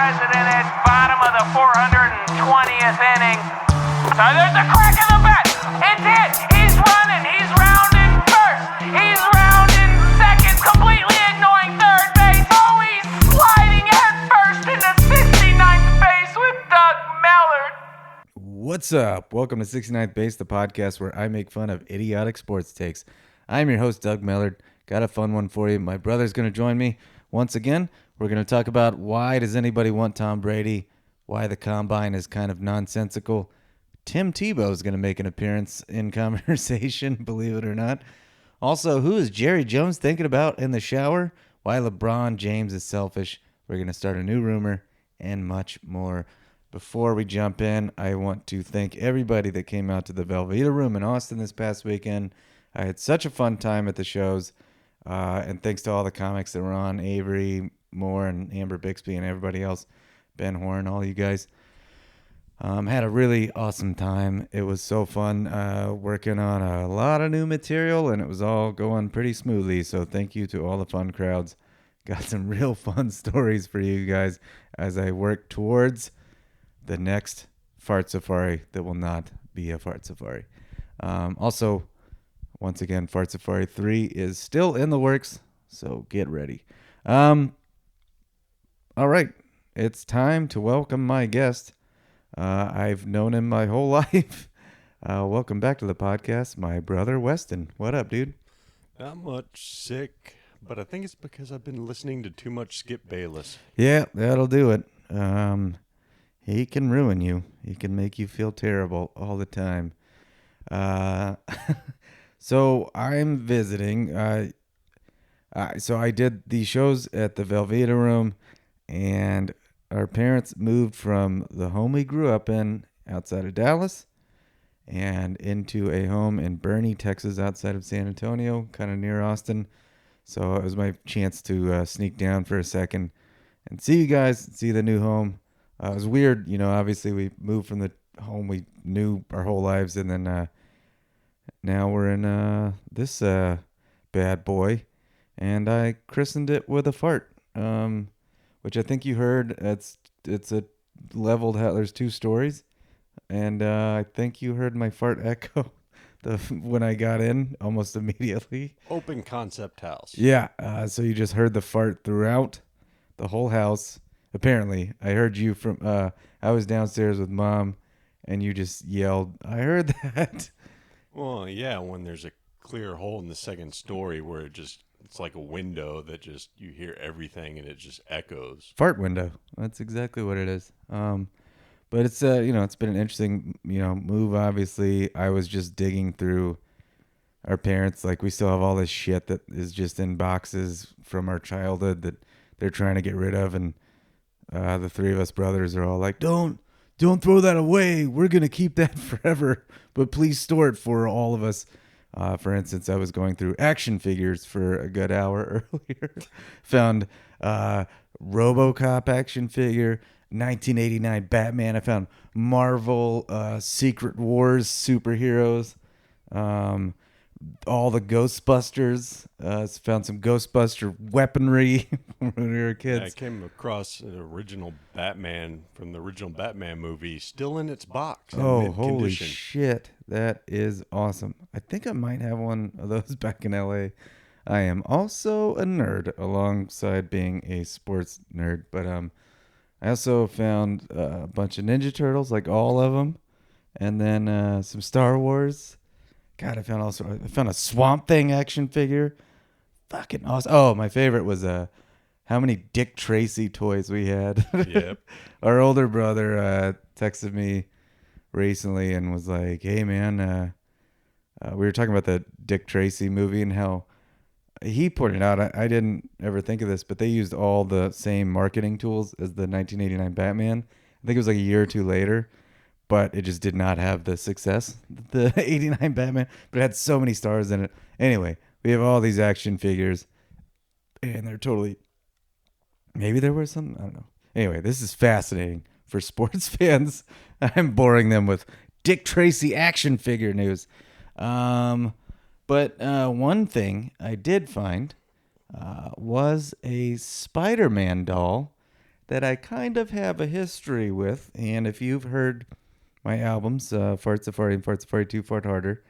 president at bottom of the 420th inning. So there's a crack in the bat. It's hit. He's running. He's rounding first. He's rounding second, completely ignoring third base. Oh, he's sliding head first into 69th base with Doug Mellard. What's up? Welcome to 69th Base, the podcast where I make fun of idiotic sports takes. I'm your host, Doug Mellard. Got a fun one for you. My brother's going to join me once again. We're going to talk about why does anybody want Tom Brady, why the combine is kind of nonsensical. Tim Tebow is going to make an appearance in conversation, believe it or not. Also, who is Jerry Jones thinking about in the shower? Why LeBron James is selfish. We're going to start a new rumor and much more. Before we jump in, I want to thank everybody that came out to the Velveeta Room in Austin this past weekend. I had such a fun time at the shows. And thanks to all the comics that were on, Avery Moore and Amber Bixby and everybody else, Ben Horn, all you guys. Had a really awesome time. It was so fun working on a lot of new material, and it was all going pretty smoothly. So thank you to all the fun crowds. Got some real fun stories for you guys as I work towards the next fart safari that will not be a fart safari. Also, once again, Fart Safari 3 is still in the works, so get ready. All right, it's time to welcome my guest. I've known him my whole life. Welcome back to the podcast, my brother Weston. What up, dude? Not much, sick, but I think it's because I've been listening to too much Skip Bayless. Yeah, that'll do it. He can ruin you. He can make you feel terrible all the time. So I'm visiting. So I did the shows at the Velveeta Room, and our parents moved from the home we grew up in outside of Dallas and into a home in Boerne, Texas, outside of San Antonio, kind of near Austin. So it was my chance to sneak down for a second and see you guys, see the new home. It was weird, obviously we moved from the home we knew our whole lives, and then now we're in this bad boy, and I christened it with a fart, which I think you heard. It's a leveled house. There's two stories, and I think you heard my fart echo when I got in almost immediately. Open concept house. Yeah, so you just heard the fart throughout the whole house. Apparently, I heard you from. I was downstairs with Mom, and you just yelled, "I heard that." Well, yeah, when there's a clear hole in the second story where it's like a window that just, you hear everything and it just echoes. Fart window. That's exactly what it is. But it's, it's been an interesting, move, obviously. I was just digging through our parents. Like, we still have all this shit that is just in boxes from our childhood that they're trying to get rid of. And the three of us brothers are all like, Don't throw that away. We're going to keep that forever, but please store it for all of us. For instance, I was going through action figures for a good hour earlier. Found RoboCop action figure, 1989 Batman. I found Marvel Secret Wars superheroes. All the Ghostbusters. Found some Ghostbuster weaponry when we were kids. Yeah, I came across an original Batman from the original Batman movie, still in its box. Oh, holy shit. That is awesome. I think I might have one of those back in LA. I am also a nerd alongside being a sports nerd. But I also found a bunch of Ninja Turtles, like all of them. And then some Star Wars. God, I found a Swamp Thing action figure. Fucking awesome. Oh, my favorite was how many Dick Tracy toys we had. Yep. Our older brother texted me recently and was like, "Hey man, we were talking about the Dick Tracy movie and how he pointed out, I didn't ever think of this, but they used all the same marketing tools as the 1989 Batman. I think it was like a year or two later. But it just did not have the success, the 89 Batman. But it had so many stars in it. Anyway, we have all these action figures. And they're totally... Maybe there was some... I don't know. Anyway, this is fascinating for sports fans. I'm boring them with Dick Tracy action figure news. But one thing I did find was a Spider-Man doll that I kind of have a history with. And if you've heard my albums, Fart Safari and Fart Safari 2 Fart Harder,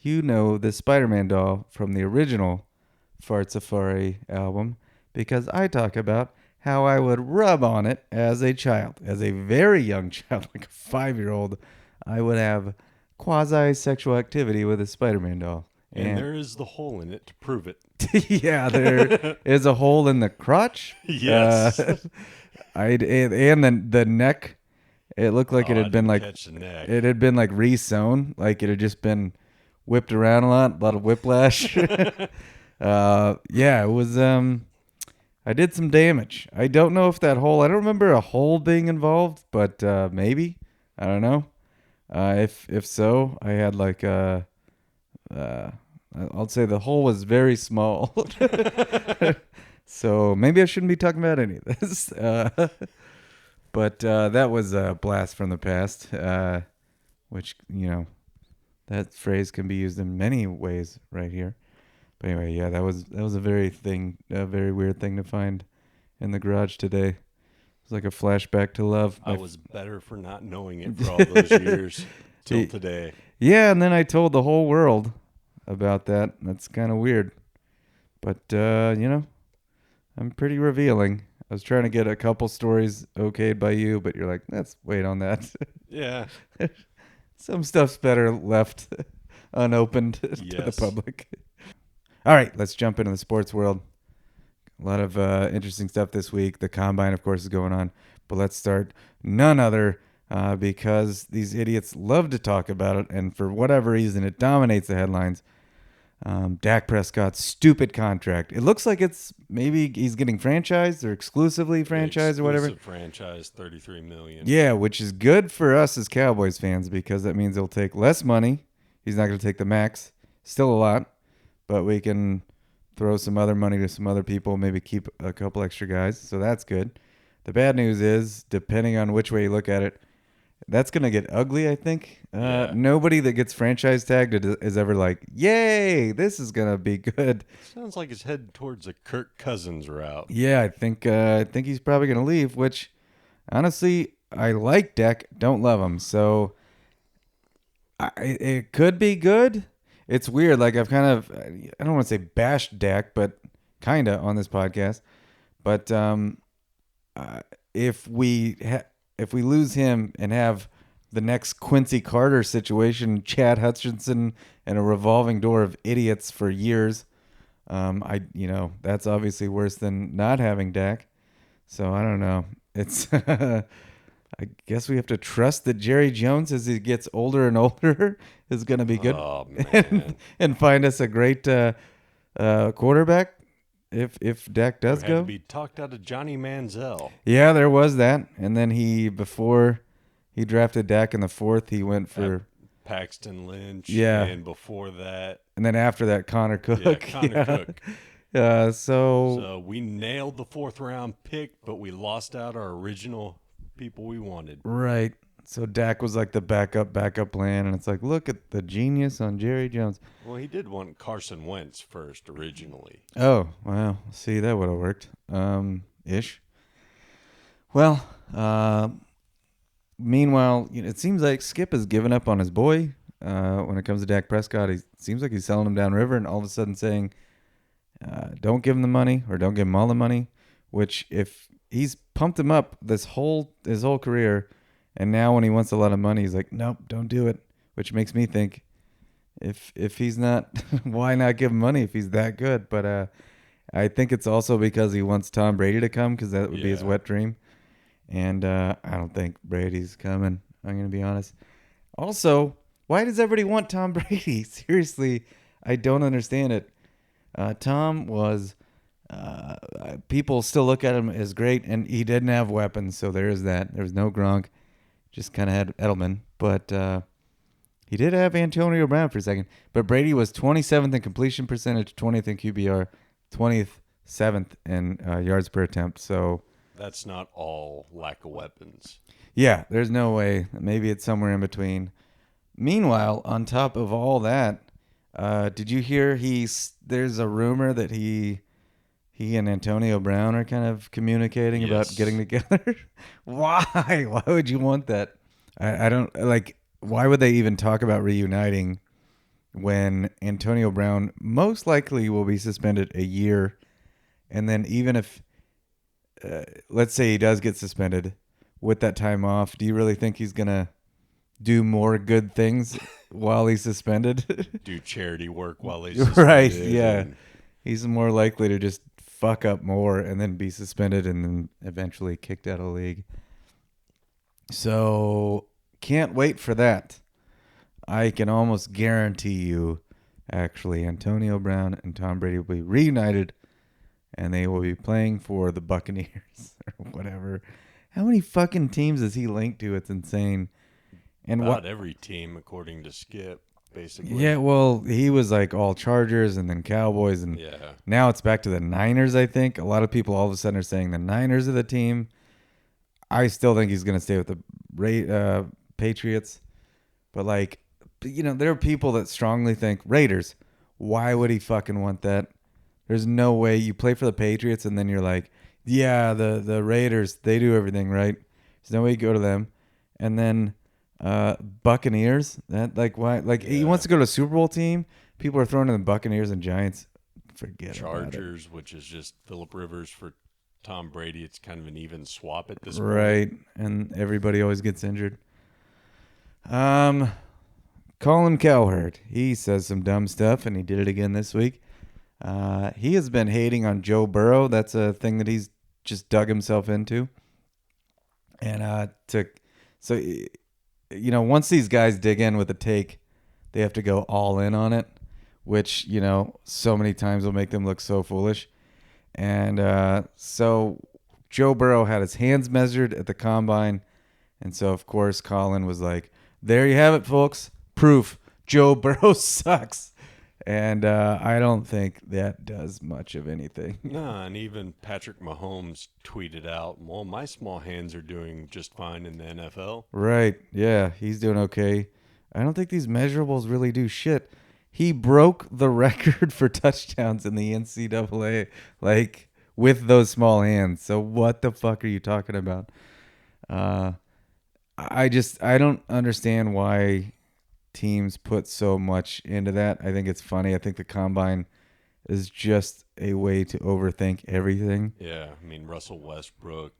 you know the Spider-Man doll from the original Fart Safari album, because I talk about how I would rub on it as a child. As a very young child, like a 5-year-old, I would have quasi-sexual activity with a Spider-Man doll. And there is the hole in it to prove it. Yeah, there is a hole in the crotch. Yes. And then the neck. It looked like it had been like catch the neck. it had been like re-sewn, like it had just been whipped around a lot of whiplash. Yeah, it was. I did some damage. I don't know if that hole. I don't remember a hole being involved, but maybe. I don't know. If so, I had like I'll say the hole was very small. So maybe I shouldn't be talking about any of this. But that was a blast from the past, which, that phrase can be used in many ways right here. But anyway, yeah, that was a very weird thing to find in the garage today. It was like a flashback to love. I was better for not knowing it for all those years till today. Yeah, and then I told the whole world about that. That's kind of weird. But, I'm pretty revealing. I was trying to get a couple stories okayed by you, but you're like, let's wait on that. Yeah. Some stuff's better left unopened to the public. All right, let's jump into the sports world. A lot of interesting stuff this week. The Combine, of course, is going on. But let's start none other because these idiots love to talk about it, and for whatever reason, it dominates the headlines. Dak Prescott's stupid contract. It looks like it's maybe he's getting franchised or exclusively franchised or whatever. Franchise, $33 million. Yeah, which is good for us as Cowboys fans because that means he'll take less money. He's not going to take the max. Still a lot, but we can throw some other money to some other people, maybe keep a couple extra guys. So that's good. The bad news is, depending on which way you look at it, that's going to get ugly, I think. Nobody that gets franchise tagged is ever like, yay, this is going to be good. Sounds like it's headed towards a Kirk Cousins route. Yeah, I think he's probably going to leave, which, honestly, I like Dak. Don't love him. So it could be good. It's weird. Like, I've kind of, I don't want to say bashed Dak, but kind of on this podcast. But if we lose him and have the next Quincy Carter situation, Chad Hutchinson, and a revolving door of idiots for years, that's obviously worse than not having Dak. So I don't know. It's I guess we have to trust that Jerry Jones, as he gets older and older, is going to be good and find us a great quarterback. If Dak does go, to be talked out of Johnny Manziel. Yeah, there was that, and then before he drafted Dak in the 4th, he went for Paxton Lynch. Yeah, and before that, and then after that, Connor Cook. Yeah, Connor Cook. So we nailed the 4th round pick, but we lost out our original people we wanted. Right. So Dak was like the backup plan, and it's like, look at the genius on Jerry Jones. Well, he did want Carson Wentz first originally. Oh, well, see, that would have worked, ish. Well, meanwhile, it seems like Skip has given up on his boy when it comes to Dak Prescott. He seems like he's selling him downriver, and all of a sudden saying, don't give him the money or don't give him all the money, which if he's pumped him up his whole career, and now when he wants a lot of money, he's like, nope, don't do it, which makes me think, if he's not, why not give him money if he's that good? But I think it's also because he wants Tom Brady to come, because that would be his wet dream. And I don't think Brady's coming. I'm going to be honest. Also, why does everybody want Tom Brady? Seriously, I don't understand it. Tom was, people still look at him as great, and he didn't have weapons, so there is that. There was no Gronk, just kind of had Edelman. But he did have Antonio Brown for a second. But Brady was 27th in completion percentage, 20th in QBR, 27th in yards per attempt. So that's not all lack of weapons. Yeah, there's no way. Maybe it's somewhere in between. Meanwhile, on top of all that, did you hear there's a rumor that he he and Antonio Brown are kind of communicating about Yes. getting together. Why? Why would you want that? I don't like. Why would they even talk about reuniting when Antonio Brown most likely will be suspended a year, and then even if, let's say he does get suspended, with that time off, do you really think he's gonna do more good things while he's suspended? Do charity work while he's Right, suspended. yeah. and- He's more likely to just fuck up more and then be suspended and then eventually kicked out of the league. So can't wait for that. I can almost guarantee you, actually, Antonio Brown and Tom Brady will be reunited and they will be playing for the Buccaneers or whatever. How many fucking teams is he linked to? It's insane. And About every team, according to Skip, basically. Yeah, well, he was like all Chargers and then Cowboys, and Yeah. now it's back to the Niners, I think. A lot of people all of a sudden are saying the Niners are the team. I still think he's going to stay with the Patriots. But, like, there are people that strongly think Raiders. Why would he fucking want that? There's no way you play for the Patriots and then you're like, yeah, the Raiders, they do everything right. There's no way you go to them. And then Buccaneers, that like why? Like he wants to go to a Super Bowl team. People are throwing in the Buccaneers and Giants. Forget about it. Chargers, which is just Phillip Rivers for Tom Brady. It's kind of an even swap at this point. Right, and everybody always gets injured. Colin Cowherd, he says some dumb stuff, and he did it again this week. He has been hating on Joe Burrow. That's a thing that he's just dug himself into. And once these guys dig in with a take, they have to go all in on it, which, so many times will make them look so foolish. And so Joe Burrow had his hands measured at the combine. And so, of course, Colin was like, there you have it, folks. Proof. Joe Burrow sucks. And I don't think that does much of anything. Nah, and even Patrick Mahomes tweeted out, well, my small hands are doing just fine in the NFL. Right. Yeah, he's doing okay. I don't think these measurables really do shit. He broke the record for touchdowns in the NCAA, like, with those small hands. So what the fuck are you talking about? I don't understand why teams put so much into that. I think it's funny. I think the combine is just a way to overthink everything. Yeah, I mean, Russell Westbrook,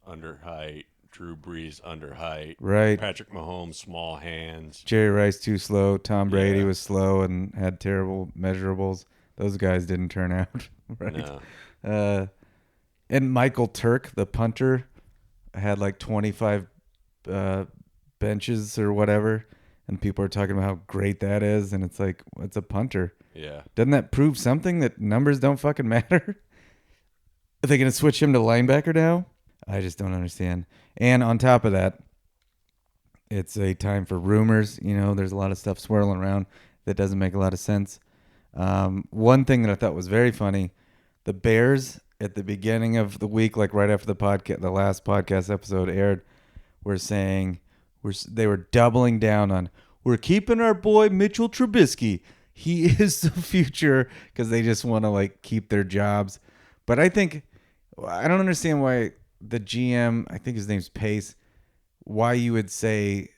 under height. Drew Brees, under height. Right. Patrick Mahomes, small hands. Jerry Rice, too slow. Tom Brady Yeah. was slow and had terrible measurables. Those guys didn't turn out. Right. No. And Michael Turk, the punter, had like 25 benches or whatever. And people are talking about how great that is. And it's like, it's a punter. Yeah. Doesn't that prove something that numbers don't fucking matter? Are they going to switch him to linebacker now? I just don't understand. And on top of that, it's a time for rumors. There's a lot of stuff swirling around that doesn't make a lot of sense. One thing that I thought was very funny, the Bears at the beginning of the week, like right after the last podcast episode aired, were saying they were doubling down on, we're keeping our boy Mitchell Trubisky. He is the future, because they just want to like keep their jobs. But I don't understand why the GM, I think his name's Pace, why you would say,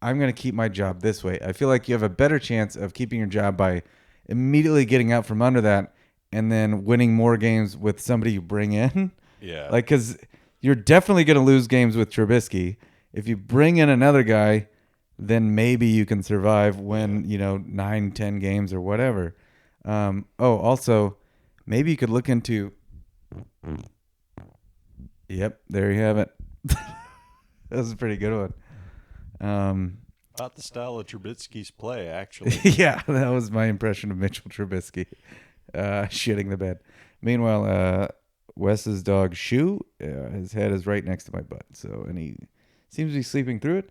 I'm going to keep my job this way. I feel like you have a better chance of keeping your job by immediately getting out from under that and then winning more games with somebody you bring in. Yeah. Like, because you're definitely going to lose games with Trubisky. If you bring in another guy, then maybe you can survive when, 9-10 games or whatever. Also, maybe you could look into... Yep, there you have it. That was a pretty good one. About the style of Trubisky's play, actually. Yeah, that was my impression of Mitchell Trubisky shitting the bed. Meanwhile, Wes's dog Shoe, his head is right next to my butt. And he seems to be sleeping through it.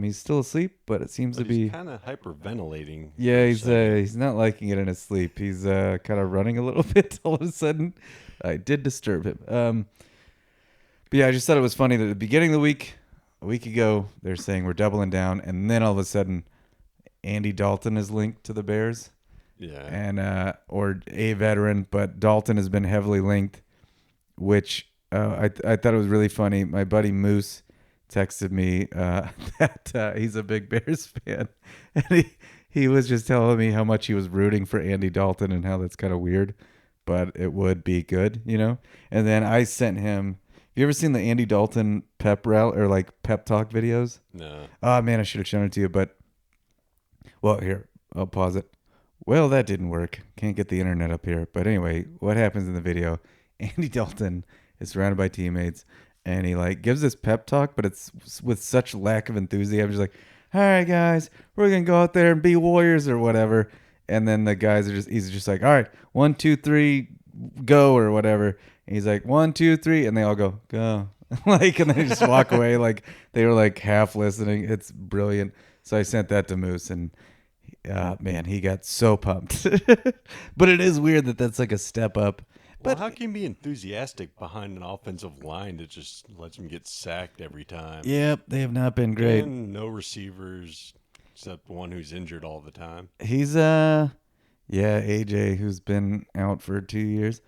He's still asleep, but it seems to be... He's kind of hyperventilating. Yeah, he's not liking it in his sleep. He's kind of running a little bit all of a sudden. I did disturb him. But yeah, I just thought it was funny that at the beginning of the week, a week ago, they're saying we're doubling down, and then all of a sudden, Andy Dalton is linked to the Bears. Yeah. and or a veteran, but Dalton has been heavily linked, which I thought it was really funny. My buddy Moose texted me that he's a big Bears fan, and he was just telling me how much he was rooting for Andy Dalton and how that's kind of weird, but it would be good, you know. And then I sent him. Have you ever seen the Andy Dalton pep rally or like pep talk videos? No. Oh man, I should have shown it to you, but well, here I'll pause it. Well, that didn't work. Can't get the internet up here. But anyway, what happens in the video? Andy Dalton is surrounded by teammates, and he like gives this pep talk, but it's with such lack of enthusiasm. He's like, "All right, guys, we're gonna go out there and be warriors or whatever." And then the guys are he's just like, "All right, 1, 2, 3, go," or whatever. And he's like, 1, 2, 3, and they all go, "Go." Like, and they just walk away like they were like half listening. It's brilliant. So I sent that to Moose, and man, he got so pumped. But it is weird that that's like a step up. Well, But how can you be enthusiastic behind an offensive line that just lets him get sacked every time? yeah, they have not been great. And no receivers except one who's injured all the time. He's AJ, who's been out for 2 years,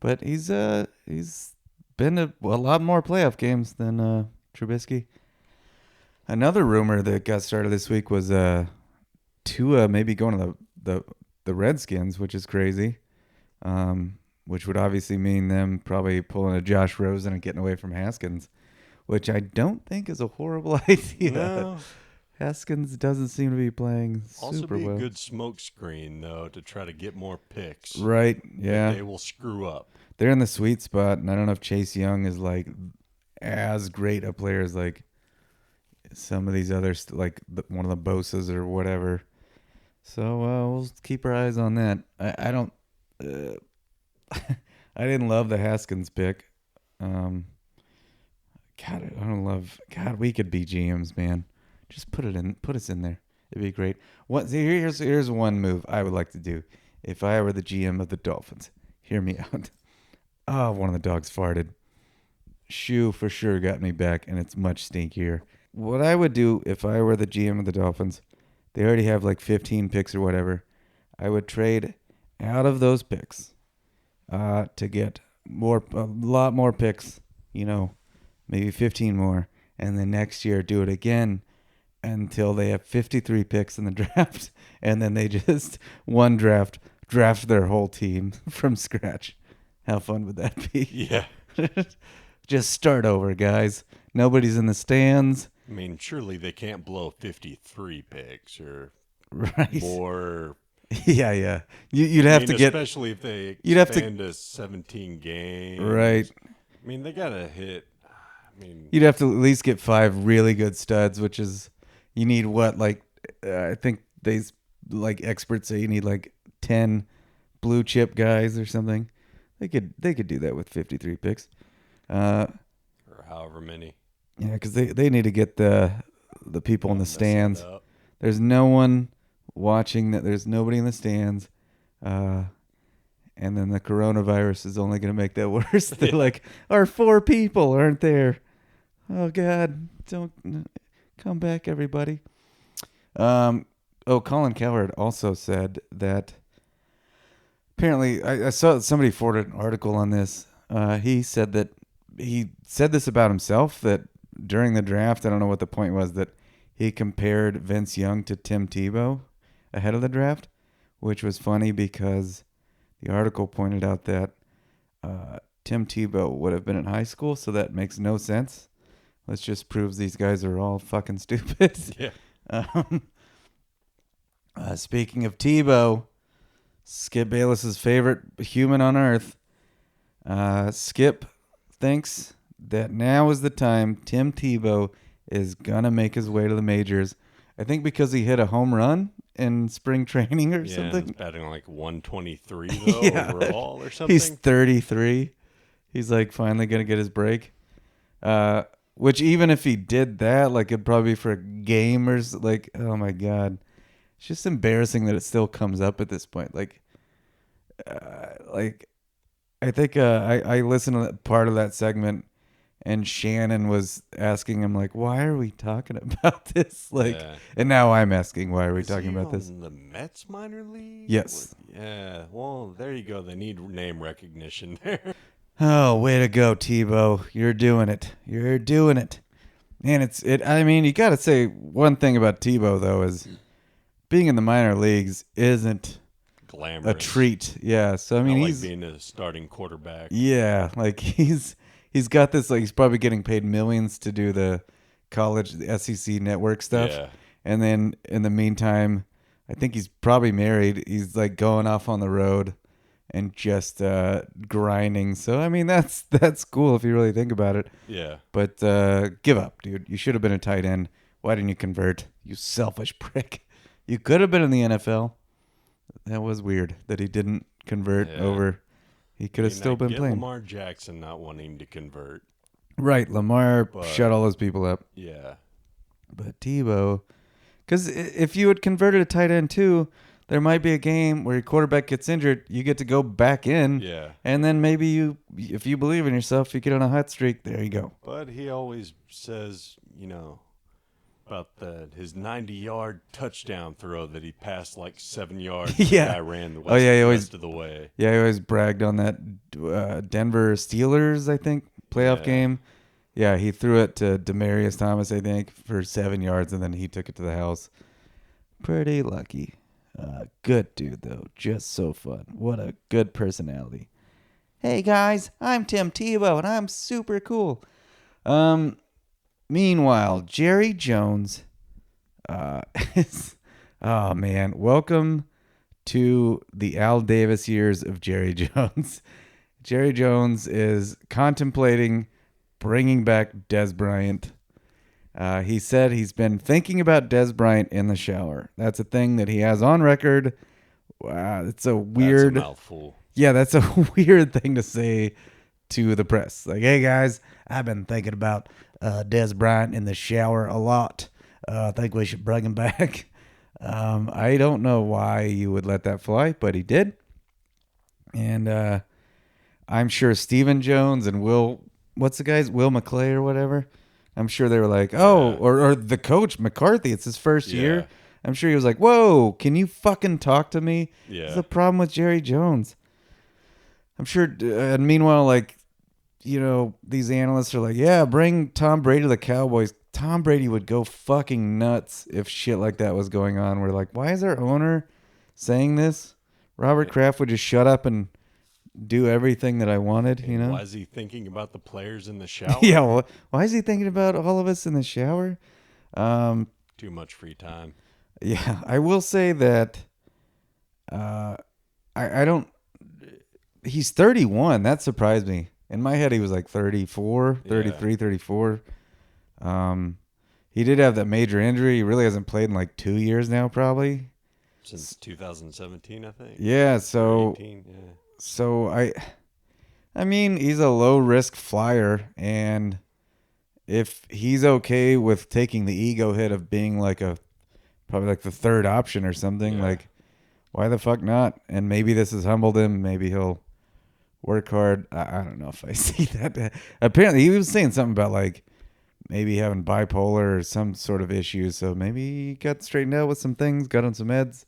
but he's been to a lot more playoff games than Trubisky. Another rumor that got started this week was Tua maybe going to the Redskins, which is crazy. Which would obviously mean them probably pulling a Josh Rosen and getting away from Haskins, which I don't think is a horrible idea. No. Haskins doesn't seem to be playing Also super be a well. good smoke screen, though, to try to get more picks. Right, yeah. They will screw up. They're in the sweet spot, and I don't know if Chase Young is like as great a player as like some of these others, like one of the Bosas or whatever. So we'll keep our eyes on that. I don't... I didn't love the Haskins pick. God, I don't love. God, we could be GMs, man. Just put us in there. It'd be great. Here's one move I would like to do if I were the GM of the Dolphins. Hear me out. Oh, one of the dogs farted. Shoe for sure got me back, and it's much stinkier. What I would do if I were the GM of the Dolphins, they already have like 15 picks or whatever. I would trade out of those picks to get a lot more picks, maybe 15 more, and then next year do it again until they have 53 picks in the draft, and then they just draft their whole team from scratch. How fun would that be? Yeah. Just start over, guys. Nobody's in the stands. I mean, surely they can't blow 53 picks or Right. more. Yeah. You'd have to get, especially if they you'd have expand to 17 games. right. I mean, they gotta hit. I mean, You'd have to at least get 5 really good studs, which is, you need what, like, I think experts say you need like 10 blue chip guys or something. They could do that with 53 picks. or however many. Yeah, because they need to get the people in the Mess it stands. up. There's no one watching that. There's nobody in the stands. And then the coronavirus is only going to make that worse. They're like, our 4 people aren't there. Oh, God. Don't come back, everybody. Colin Cowherd also said that apparently I saw somebody forwarded an article on this. He said this about himself, that during the draft, I don't know what the point was, that he compared Vince Young to Tim Tebow ahead of the draft, which was funny because the article pointed out that Tim Tebow would have been in high school, so that makes no sense. This just proves these guys are all fucking stupid. Yeah. Speaking of Tebow, Skip Bayless's favorite human on earth, Skip thinks that now is the time Tim Tebow is gonna make his way to the majors. I think because he hit a home run in spring training or something. He's batting like 123 though overall or something. He's 33. He's like finally gonna get his break. Which even if he did that, like it'd probably be for a game or like, oh my God, it's just embarrassing that it still comes up at this point. Like I think I listened to part of that segment, and Shannon was asking him like, "Why are we talking about this?" Like, Yeah. and now I'm asking, "Why are we Is talking he about this?" on the Mets minor league? Yes. Yeah. Well, there you go. They need name recognition there. Oh, way to go, Tebow! You're doing it. You're doing it. And I mean, you got to say one thing about Tebow though is being in the minor leagues isn't Glamorous. a treat. Yeah. So I mean, Not like he's being a starting quarterback. yeah, like he's got this like he's probably getting paid millions to do the SEC network stuff. Yeah. And then in the meantime, I think he's probably married. He's like going off on the road and just grinding. So I mean, that's cool if you really think about it. Yeah. But give up, dude. You should have been a tight end. Why didn't you convert? You selfish prick. You could have been in the NFL. That was weird that he didn't convert over. He could have still been playing. Lamar Jackson not wanting to convert. Right, Lamar shut all those people up. Yeah. But Tebow, because if you had converted a tight end too, there might be a game where your quarterback gets injured. You get to go back in. Yeah. And then maybe if you believe in yourself, you get on a hot streak. There you go. But he always says, about his 90-yard touchdown throw that he passed like 7 yards. Yeah. The guy ran the rest of the way. Yeah, he always bragged on that Denver Steelers, I think, playoff game. Yeah, he threw it to Demaryius Thomas, I think, for 7 yards, and then he took it to the house. Pretty lucky. Good dude, though. Just so fun. What a good personality. Hey, guys, I'm Tim Tebow, and I'm super cool. Meanwhile, Jerry Jones oh, man. Welcome to the Al Davis years of Jerry Jones. Jerry Jones is contemplating bringing back Dez Bryant. He said he's been thinking about Dez Bryant in the shower. That's a thing that he has on record. Wow, it's a weird... That's a mouthful. Yeah, that's a weird thing to say to the press. Like, hey, guys, I've been thinking about Dez Bryant in the shower a lot. I think we should bring him back. I don't know why you would let that fly, but he did. And I'm sure Stephen Jones and Will McClay or whatever. I'm sure they were like, or the coach, McCarthy, it's his first year. I'm sure he was like, whoa, can you fucking talk to me? Yeah. That's the problem with Jerry Jones. I'm sure, and meanwhile, like, these analysts are like, yeah, bring Tom Brady to the Cowboys. Tom Brady would go fucking nuts if shit like that was going on. We're like, why is our owner saying this? Robert Kraft would just shut up and do everything that I wanted, Why is he thinking about the players in the shower? Yeah, well, why is he thinking about all of us in the shower? Too much free time. Yeah, I will say that I don't... He's 31. That surprised me. In my head, he was like 34, 33, 34. He did have that major injury. He really hasn't played in like 2 years now, probably. Since 2017, I think. Yeah, so... 18, yeah. So I mean, he's a low risk flyer, and if he's okay with taking the ego hit of being like probably like the third option or something, like why the fuck not? And maybe this has humbled him. Maybe he'll work hard. I don't know if I see that. Apparently, he was saying something about like maybe having bipolar or some sort of issues. So maybe he got straightened out with some things, got on some meds,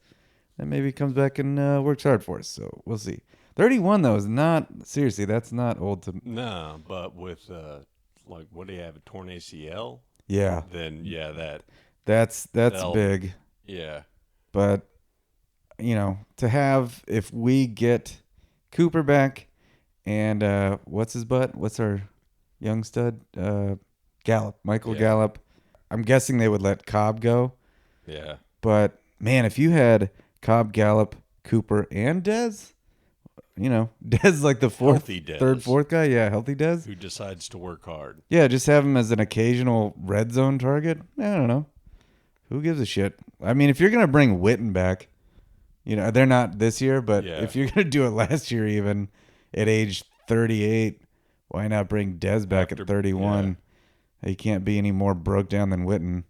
and maybe he comes back and works hard for us. So we'll see. 31 though is not seriously. That's not old to. No, but with like what do you have, a torn ACL? Yeah. Then that's big. Yeah. But to have, if we get Cooper back and what's his butt? What's our young stud? Gallup, Michael Gallup. I'm guessing they would let Cobb go. Yeah. But man, if you had Cobb, Gallup, Cooper, and Dez. Dez like the third, fourth guy. Yeah, healthy Dez. Who decides to work hard. Yeah, just have him as an occasional red zone target. I don't know. Who gives a shit? I mean, if you're going to bring Witten back, they're not this year, but if you're going to do it last year even at age 38, why not bring Dez back at 31? Yeah. He can't be any more broke down than Witten.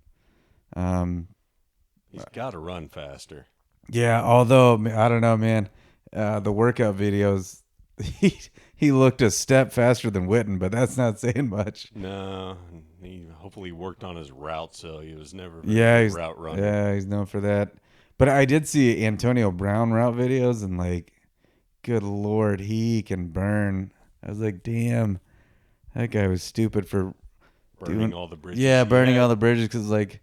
He's got to run faster. Yeah, although, I don't know, man. The workout videos, he looked a step faster than Witten, but that's not saying much. No, he hopefully worked on his route, so he was never Yeah, a he's route runner. yeah, he's known for that. But I did see Antonio Brown route videos, and like, good lord, he can burn. I was like, damn, that guy was stupid for Burning all the bridges. Yeah, burning all the bridges because like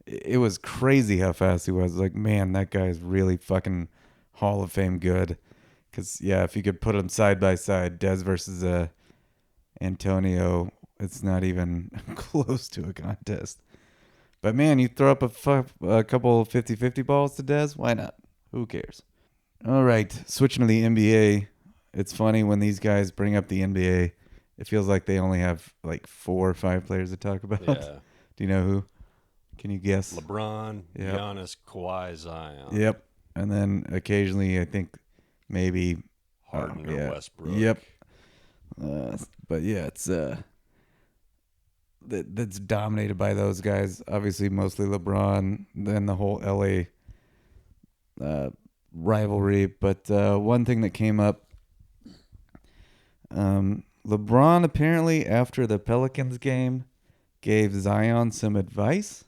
it was crazy how fast he was. Like, man, that guy is really fucking Hall of Fame good. Because yeah, if you could put them side by side, Dez versus Antonio, it's not even close to a contest. But man, you throw up a couple 50-50 balls to Dez, why not? Who cares? All right, switching to the NBA. It's funny when these guys bring up the NBA, it feels like they only have like 4 or 5 players to talk about. Yeah. Do you know who? Can you guess? LeBron, Yep. Giannis, Kawhi, Zion. Yep. And then occasionally, I think maybe Harden or Westbrook. Yep. But yeah, it's that's dominated by those guys. Obviously, mostly LeBron. Then the whole LA rivalry. But one thing that came up, LeBron apparently after the Pelicans game gave Zion some advice.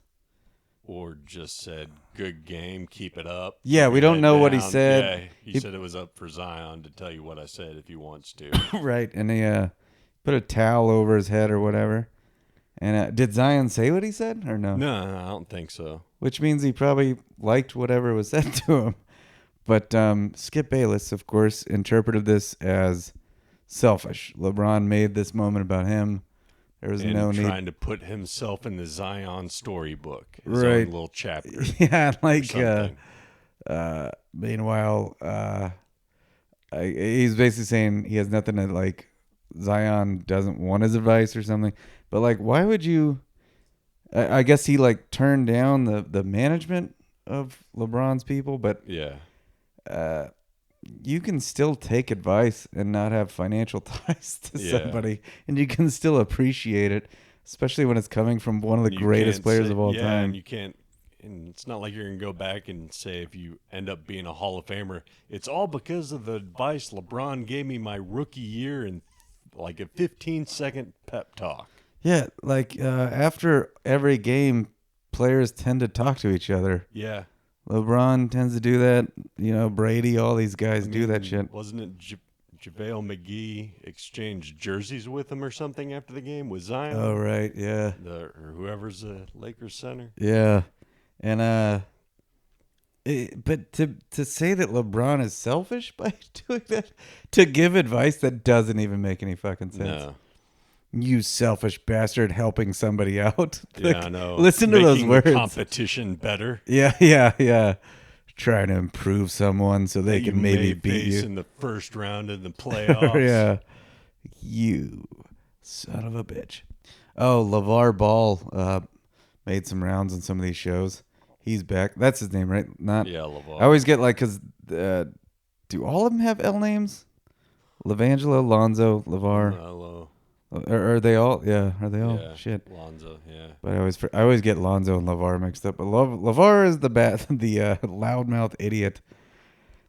Or just said, good game, keep it up. Yeah, Keep we your don't head know what he down. said. Yeah, he He- said it was up for Zion to tell you what I said if he wants to. Right. And he put a towel over his head or whatever. And did Zion say what he said or no? No, I don't think so. Which means he probably liked whatever was said to him. But Skip Bayless, of course, interpreted this as selfish. LeBron made this moment about him. There was And no need. trying to put himself in the Zion storybook. His Right. own little chapter. Yeah, or like something. meanwhile, he's basically saying he has nothing to like. Zion doesn't want his advice or something. But like, why would you? I guess he like turned down the management of LeBron's people, but Yeah. you can still take advice and not have financial ties to Yeah. somebody, and you can still appreciate it, especially when it's coming from one of the You greatest can't players say- of all yeah, time. And you can't. And it's not like you're gonna go back and say if you end up being a Hall of Famer, it's all because of the advice LeBron gave me my rookie year and like a 15-second pep talk. Yeah, like after every game, players tend to talk to each other. Yeah. LeBron tends to do that. You know, Brady, all these guys do that shit. Wasn't it JaVale McGee exchanged jerseys with him or something after the game with Zion? Oh, right, yeah. Or whoever's the Lakers center. Yeah. And but to say that LeBron is selfish by doing that, to give advice that doesn't even make any fucking sense. No. You selfish bastard helping somebody out. Yeah, Like, I know. Listen to those Making the words. competition better. Yeah. Trying to improve someone so they that can you maybe may beat face you. in the first round of the playoffs. Yeah. You son of a bitch. Oh, LeVar Ball made some rounds on some of these shows. He's back. That's his name, right? Not. Yeah, LeVar. I always get like, because do all of them have L names? Levangelo, Lonzo, LeVar. Hello. Are they all? Yeah. Are they all? Yeah. Shit. Lonzo, yeah. But I always get Lonzo and LeVar mixed up. But LeVar is the loudmouth idiot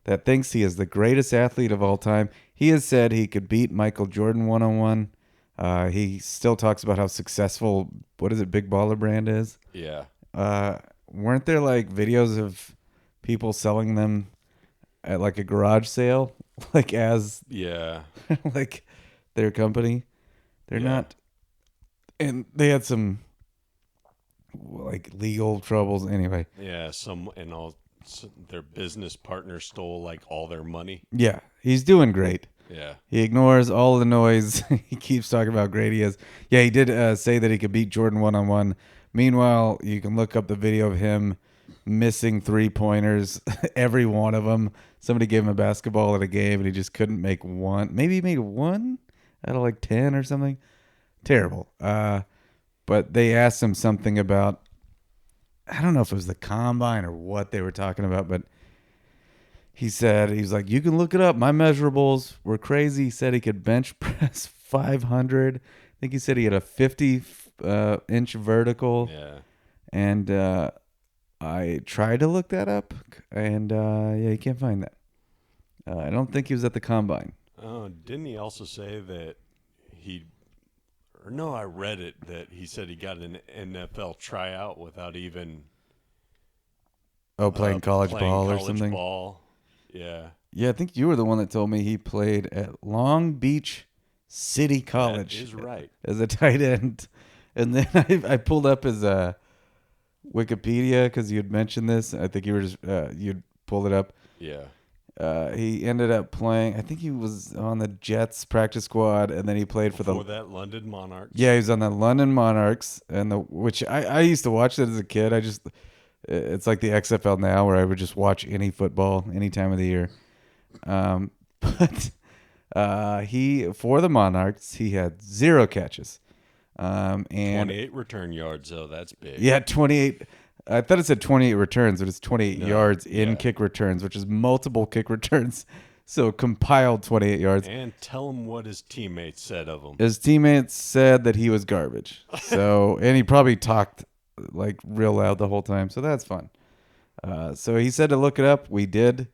that thinks he is the greatest athlete of all time. He has said he could beat Michael Jordan one-on-one. He still talks about how successful, what is it, Big Baller Brand is. Yeah. Weren't there like videos of people selling them at like a garage sale, like as Yeah. like their company? They're Yeah. not, and they had some like legal troubles anyway. Yeah. Their business partner stole like all their money. Yeah, he's doing great. Yeah. He ignores all the noise. He keeps talking about how great he is. Yeah, he did say that he could beat Jordan one-on-one. Meanwhile, you can look up the video of him missing 3-pointers, every one of them. Somebody gave him a basketball at a game, and he just couldn't make one. Maybe he made one out of like 10 or something. Terrible. But they asked him something about, I don't know if it was the combine or what they were talking about, but he was like, you can look it up. My measurables were crazy. He said he could bench press 500. I think he said he had a 50-inch vertical. Yeah. And I tried to look that up, and yeah, you can't find that. I don't think he was at the combine. Oh, didn't he also say that I read it, that he said he got an NFL tryout without even playing college ball or something. Ball. Yeah. Yeah, I think you were the one that told me he played at Long Beach City College. That is right. As a tight end. And then I pulled up his Wikipedia because you had mentioned this. I think you were just you'd pulled it up. Yeah. He ended up playing. I think he was on the Jets practice squad, and then he played for that London Monarchs. Yeah, he was on the London Monarchs, and which I used to watch that as a kid. It's like the XFL now, where I would just watch any football any time of the year. But he for the Monarchs, he had 0 catches. And 28 return yards, though. That's big. Yeah, 28. I thought it said 28 returns, but it's 28 yards in kick returns, which is multiple kick returns. So compiled 28 yards. And tell him what his teammates said of him. His teammates said that he was garbage. So, and he probably talked like real loud the whole time. So that's fun. So he said to look it up. We did.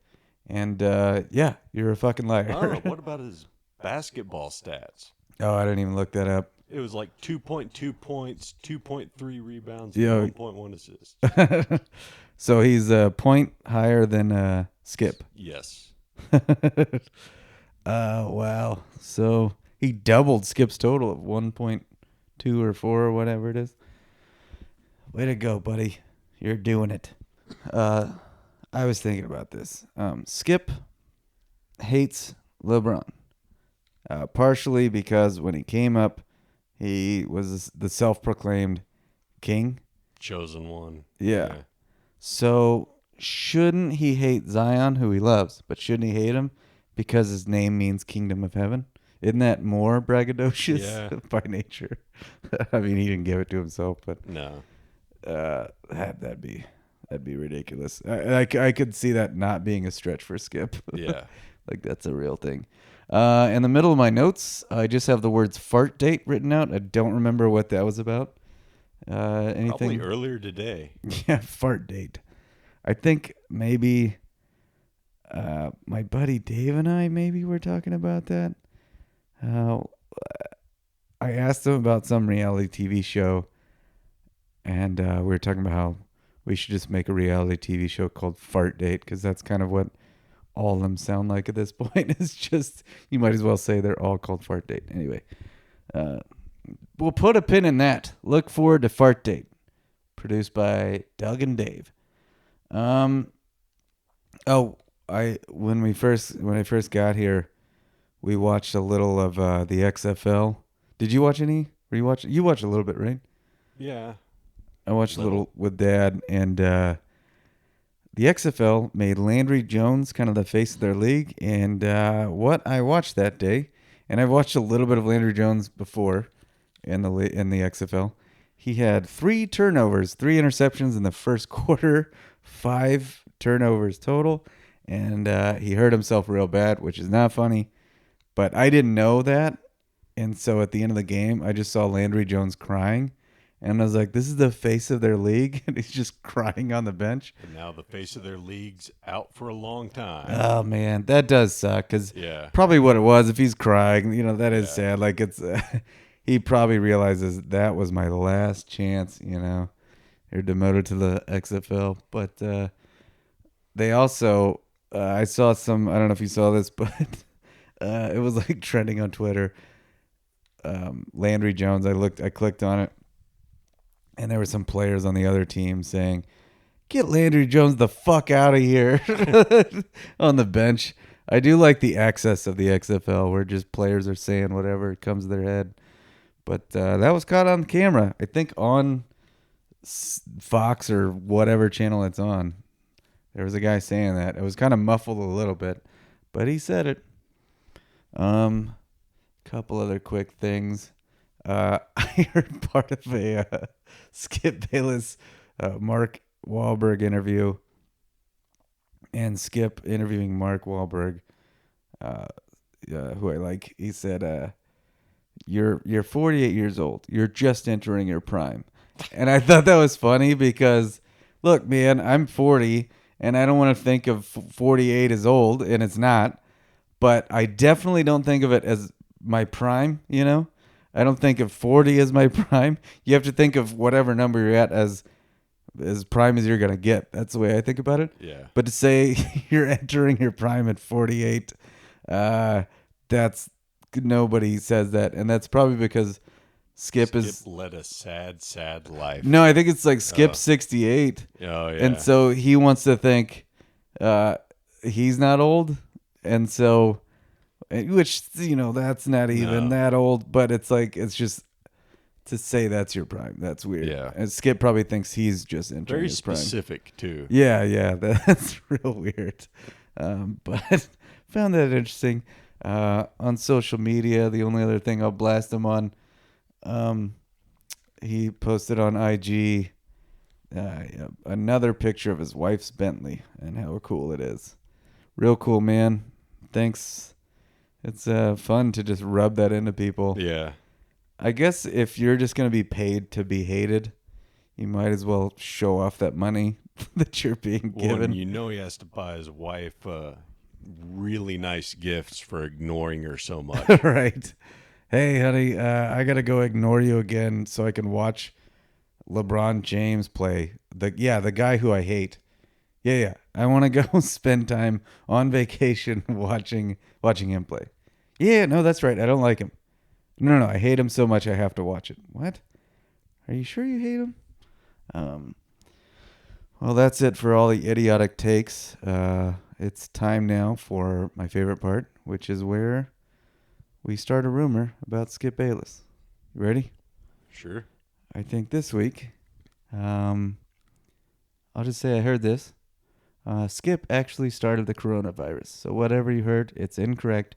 And yeah, you're a fucking liar. I don't know. What about his basketball stats? Oh, I didn't even look that up. It was like 2.2 points, 2.3 rebounds, Yeah. and 1.1 assists. So he's a point higher than Skip. Yes. Wow. So he doubled Skip's total of 1.2 or 4 or whatever it is. Way to go, buddy. You're doing it. I was thinking about this. Skip hates LeBron. Partially because when he came up, he was the self-proclaimed king. Chosen one. Yeah. So shouldn't he hate Zion, who he loves, but shouldn't he hate him because his name means kingdom of heaven? Isn't that more braggadocious by nature? I mean, he didn't give it to himself, but no. That'd be ridiculous. I could see that not being a stretch for Skip. Yeah. Like that's a real thing. In the middle of my notes, I just have the words fart date written out. I don't remember what that was about. Anything? Probably earlier today. Yeah, fart date. I think maybe my buddy Dave and I maybe were talking about that. I asked him about some reality TV show, and we were talking about how we should just make a reality TV show called Fart Date, because that's kind of what all of them sound like at this point. It's just, you might as well say they're all called Fart Date. Anyway, we'll put a pin in that. Look forward to Fart Date, produced by Doug and Dave. When I first got here, we watched a little of the XFL. Did you watch any? You watched a little bit, right? Yeah. I watched a little with Dad, and the XFL made Landry Jones kind of the face of their league. And what I watched that day, and I've watched a little bit of Landry Jones before in the XFL. He had 3 turnovers, 3 interceptions in the first quarter, 5 turnovers total, and he hurt himself real bad, which is not funny. But I didn't know that, and so at the end of the game, I just saw Landry Jones crying. And I was like, this is the face of their league, and he's just crying on the bench. And now the face of their league's out for a long time. Oh, man, that does suck, because Yeah. probably what it was, if he's crying, that is sad. Like, it's he probably realizes that was my last chance, You're demoted to the XFL. But they also, I saw some, I don't know if you saw this, but it was like trending on Twitter. Landry Jones, I clicked on it. And there were some players on the other team saying, "Get Landry Jones the fuck out of here," on the bench. I do like the access of the XFL where just players are saying whatever comes to their head. But that was caught on camera. I think on Fox or whatever channel it's on. There was a guy saying that. It was kind of muffled a little bit, but he said it. Couple other quick things. I heard part of a Skip Bayless, Mark Wahlberg interview, and Skip interviewing Mark Wahlberg, who I like. He said, "You're 48 years old. You're just entering your prime," and I thought that was funny because, look, man, I'm 40, and I don't want to think of 48 as old, and it's not. but I definitely don't think of it as my prime, you know? I don't think of 40 as my prime. You have to think of whatever number you're at as prime as you're going to get. That's the way I think about it. Yeah. But to say you're entering your prime at 48, that's nobody says that. And that's probably because Skip led a sad life. No, I think it's like Skip's 68. Oh, yeah. And so he wants to think he's not old. And so, which, that's not even that old. But it's like, it's just to say that's your prime. That's weird. Yeah. And Skip probably thinks he's just entering Very his prime. specific, too. Yeah. That's real weird. But found that interesting. On social media, the only other thing I'll blast him on, he posted on IG another picture of his wife's Bentley and how cool it is. Real cool, man. Thanks. It's fun to just rub that into people. Yeah. I guess if you're just going to be paid to be hated, you might as well show off that money that you're being given. And he has to buy his wife really nice gifts for ignoring her so much. Right. Hey, honey, I got to go ignore you again so I can watch LeBron James play. The guy who I hate. Yeah. I want to go spend time on vacation watching him play. Yeah, no, that's right. I don't like him. No, I hate him so much I have to watch it. What? Are you sure you hate him? Well, that's it for all the idiotic takes. It's time now for my favorite part, which is where we start a rumor about Skip Bayless. You ready? Sure. I think this week, I'll just say I heard this. Skip actually started the coronavirus. So whatever you heard, it's incorrect.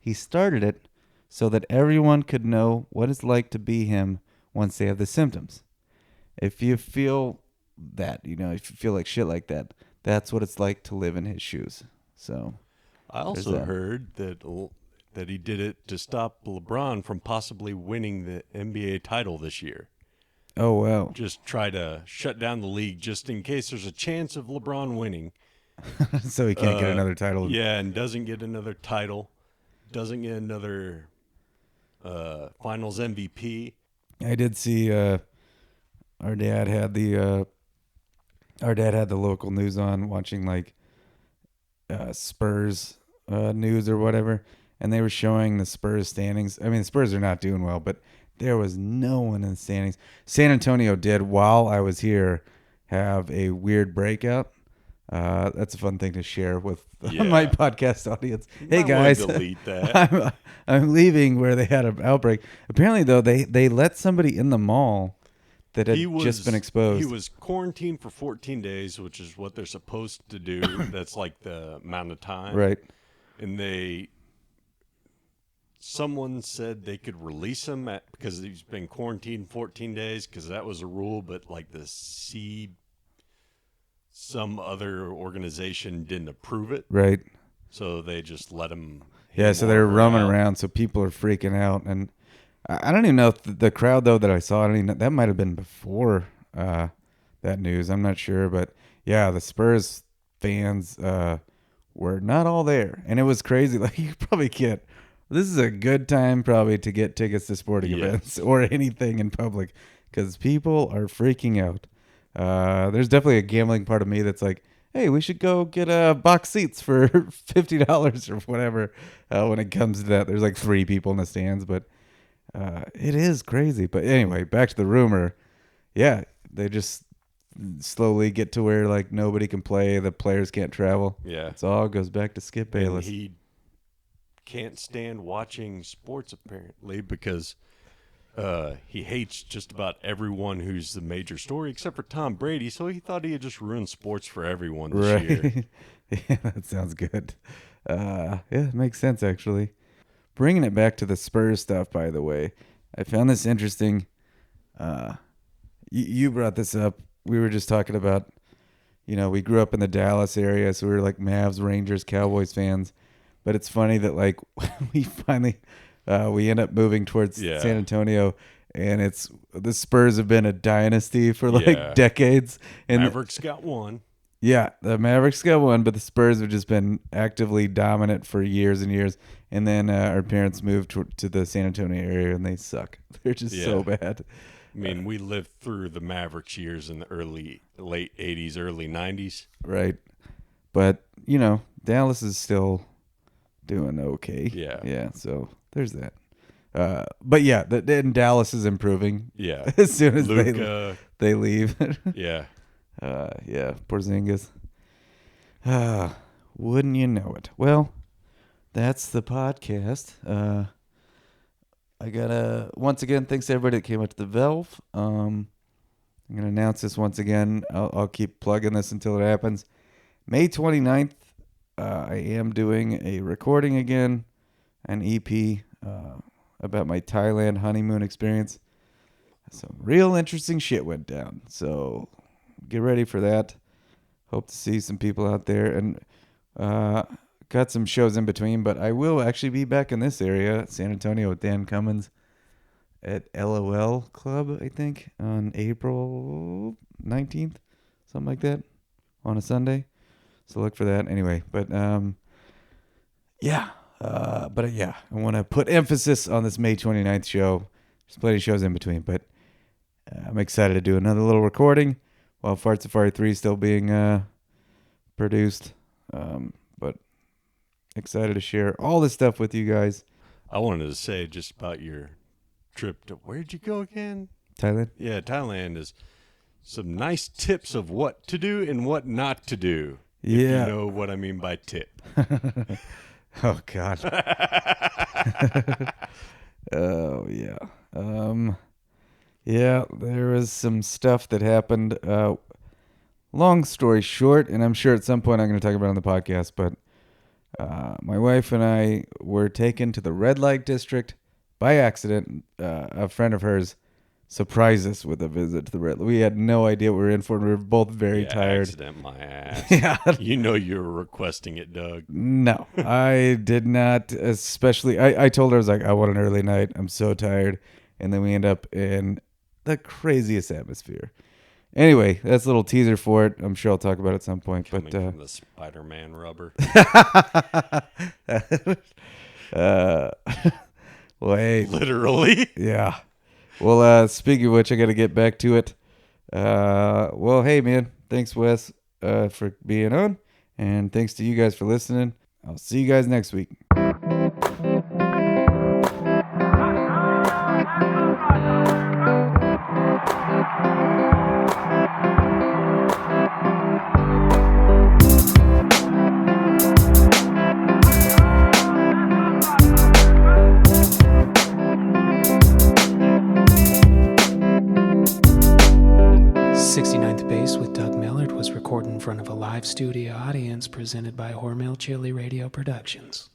He started it so that everyone could know what it's like to be him once they have the symptoms. If you feel that, if you feel like shit like that, that's what it's like to live in his shoes. So I also heard that he did it to stop LeBron from possibly winning the NBA title this year. Oh, wow. Just try to shut down the league just in case there's a chance of LeBron winning. So he can't get another title. Yeah, and doesn't get another title. Doesn't get another finals MVP. I did see our dad had the local news on, watching like Spurs news or whatever, and they were showing the Spurs standings. I mean, the Spurs are not doing well, but there was no one in the standings. San Antonio did, while I was here, have a weird breakout. That's a fun thing to share with my podcast audience. Hey guys, delete that. I'm leaving where they had an outbreak. Apparently, though, they let somebody in the mall that had just been exposed. He was quarantined for 14 days, which is what they're supposed to do. That's like the amount of time. Right. And someone said they could release him because he's been quarantined 14 days because that was a rule, but like some other organization didn't approve it. Right. So they just let him. Yeah, so they're roaming around, so people are freaking out. And I don't even know if the crowd, though, that I saw, that might have been before that news. I'm not sure. But, yeah, the Spurs fans were not all there. And it was crazy. Like, you probably can't. This is a good time probably to get tickets to sporting events or anything in public because people are freaking out. There's definitely a gambling part of me that's like, hey, we should go get box seats for $50 or whatever. When it comes to that, there's like 3 people in the stands, but it is crazy. But anyway, back to the rumor. Yeah, they just slowly get to where like nobody can play, the players can't travel. Yeah, it all goes back to Skip Bayless. And he can't stand watching sports apparently because he hates just about everyone who's the major story except for Tom Brady. So he thought he had just ruined sports for everyone this year. Yeah, that sounds good. Yeah, it makes sense actually. Bringing it back to the Spurs stuff, by the way, I found this interesting. You brought this up. We were just talking about, we grew up in the Dallas area, so we were like Mavs, Rangers, Cowboys fans. But it's funny that like we finally we end up moving towards San Antonio, and the Spurs have been a dynasty for like decades. And Mavericks got one. Yeah, the Mavericks got one, but the Spurs have just been actively dominant for years and years. And then our parents moved to the San Antonio area, and they suck. They're just so bad. I mean, we lived through the Mavericks years in the late 80s, early 90s. Right. But, Dallas is still doing okay. Yeah. Yeah, so there's that. But yeah, and Dallas is improving. Yeah. As soon as Luka, they leave. yeah. Yeah, Porzingis. Wouldn't you know it? Well, that's the podcast. I gotta, once again, thanks to everybody that came up to the Valve. I'm going to announce this once again. I'll keep plugging this until it happens. May 29th, I am doing a recording again, an EP about my Thailand honeymoon experience. Some real interesting shit went down. So get ready for that. Hope to see some people out there. And got some shows in between, but I will actually be back in this area, San Antonio, with Dan Cummins at LOL Club, I think, on April 19th, something like that, on a Sunday. So look for that. Anyway, but I want to put emphasis on this May 29th show. There's plenty of shows in between, but I'm excited to do another little recording while Fart Safari 3 is still being produced. But excited to share all this stuff with you guys. I wanted to say just about your trip to, where'd you go again? Thailand? Yeah, Thailand is some nice tips of what to do and what not to do. Yeah. If you know what I mean by tip. Oh, God. Oh, yeah. Yeah, there was some stuff that happened. Long story short, and I'm sure at some point I'm going to talk about it on the podcast, but my wife and I were taken to the red light district by accident. A friend of hers surprised us with a visit to the red light. We had no idea what we were in for. We were both very tired. Accident, my ass. Yeah. You know you were requesting it, Doug. No, I did not. Especially, I told her, I was like, I want an early night. I'm so tired. And then we end up in the craziest atmosphere. Anyway, that's a little teaser for it. I'm sure I'll talk about it at some point. Coming But from the Spider-Man rubber. Well, hey, Literally. yeah. Well, speaking of which, I got to get back to it. Well, hey, man. Thanks, Wes, for being on. And thanks to you guys for listening. I'll see you guys next week. 69th Base with Doug Millard was recorded in front of a live studio audience presented by Hormel Chili Radio Productions.